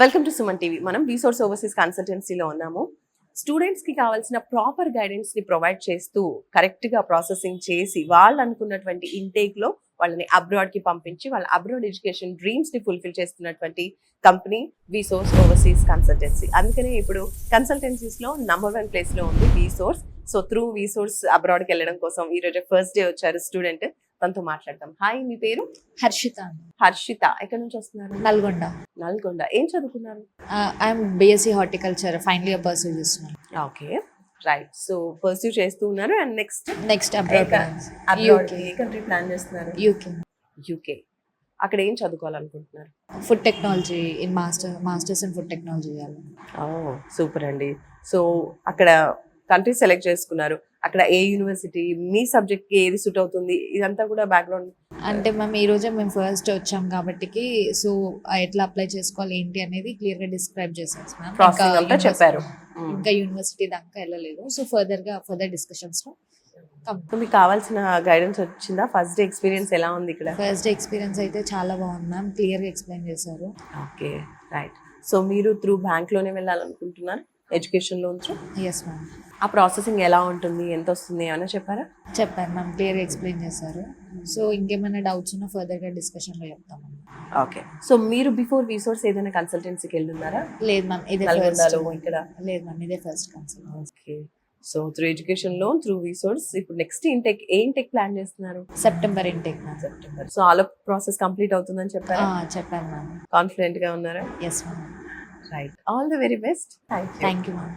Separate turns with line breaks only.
Welcome to Suman TV. మనం resource overseas కన్సల్టెన్సీలో ఉన్నాము. Students కి కావాల్సిన ప్రాపర్ గైడెన్స్ ని ప్రొవైడ్ చేస్తూ కరెక్ట్ గా ప్రాసెసింగ్ చేసి వాళ్ళు అనుకున్నటువంటి ఇంటేక్ లో వాళ్ళని అబ్రాడ్ కి పంపించి వాళ్ళ అబ్రాడ్ ఎడ్యుకేషన్ డ్రీమ్స్ ని ఫుల్ఫిల్ చేస్తున్నటువంటి కంపెనీ వీసోర్స్ ఓవర్సీస్ కన్సల్టెన్సీ. అందుకనే ఇప్పుడు కన్సల్టెన్సీస్ లో #1 ప్లేస్ లో ఉంది వీసోర్స్. సో త్రూ వీసోర్స్ అబ్రాడ్ కి వెళ్ళడం కోసం ఈ రోజు ఫస్ట్ డే వచ్చారు స్టూడెంట్. తనతో మాట్లాడతాం. హాయ్, మీ పేరు?
హర్షిత.
హర్షిత. ఎక్కడి నుంచి వస్తున్నారు?
నల్గొండ.
నల్గొండ. ఏం చదువుకున్నారు?
I'm BSc horticulture final year pursue చేస్తున్నాను.
Okay, right. సో పర్సూ చేస్తూ ఉన్నారు. అండ్
నెక్స్ట్ అబ్రాడ్
ఏ కంట్రీ ప్లాన్ చేస్తున్నారు? యూకే. అక్కడ ఏం చదువుకోవాలనుకుంటున్నారు?
Food technology in masters in food technology చేయాలి.
సూపర్ అండి. సో అక్కడ కంట్రీ సెలెక్ట్ చేసుకున్నారు. అక్కడ ఏ యూనివర్సిటీ, మీ సబ్జెక్ట్ కి ఏది సూట్ అవుతుంది, ఇదంతా కూడా బ్యాక్గ్రౌండ్
అంటే మ్యామ్ ఈ రోజే మేము ఫస్ట్ వచ్చాం కాబట్టి సో ఎట్లా అప్లై చేసుకోవాలి ఏంటి అనేది క్లియర్ గా డిస్క్రైబ్ చేశారు మ్యామ్.
ప్రాసెసింగ్ అంతా చెప్పారు.
ఇంకా యూనివర్సిటీ దాకా వెళ్ళలేదు. సో ఫర్దర్ డిస్కషన్స్ లో
మీకు కావాల్సిన గైడెన్స్ వచ్చిందా? ఫస్ట్ డే ఎక్స్పీరియన్స్ ఎలా ఉంది ఇక్కడ?
ఫస్ట్ డే ఎక్స్పీరియన్స్ అయితే చాలా బాగుంది మ్యామ్. క్లియర్ గా ఎక్స్ప్లెయిన్ చేశారు.
Okay, right. సో మీరు త్రూ బ్యాంక్ లోనే వెళ్ళాలనుకుంటున్నారు education loan through?
Yes ma'am.
ఆ ప్రాసెసింగ్ ఎలా ఉంటుంది, ఎంత వస్తుంది ఏమైనా చెప్పారా?
చెప్పారు మ్యామ్, క్లియర్ ఎక్స్ప్లెయిన్ చేశారు. సో ఇంకేమైనా డౌట్స్ ఉన్నా ఫర్దర్ గా డిస్కషన్ లో చెప్తాము.
ఓకే. సో మీరు బిఫోర్ రీసోర్స్ ఏదైనా కన్సల్టెన్సీకి వెళ్ళున్నారా?
లేదు మ్యామ్, ఇదే
నల్గొండలో ఇక్కడ?
లేదు మ్యామ్, ఇదే first consult.
Okay. So through education loan, through resource, ఇప్పుడు నెక్స్ట్ ఇంటెక్ ఏ ఇంటెక్ ప్లాన్ చేస్తున్నారు?
September intake ma'am.
September. So all process complete అవుతుందని చెప్పారా?
చెప్పాను మ్యామ్.
కాన్ఫిడెంట్ గా ఉన్నారా?
Yes ma'am.
Right. All the very best.
Thank you ma'am.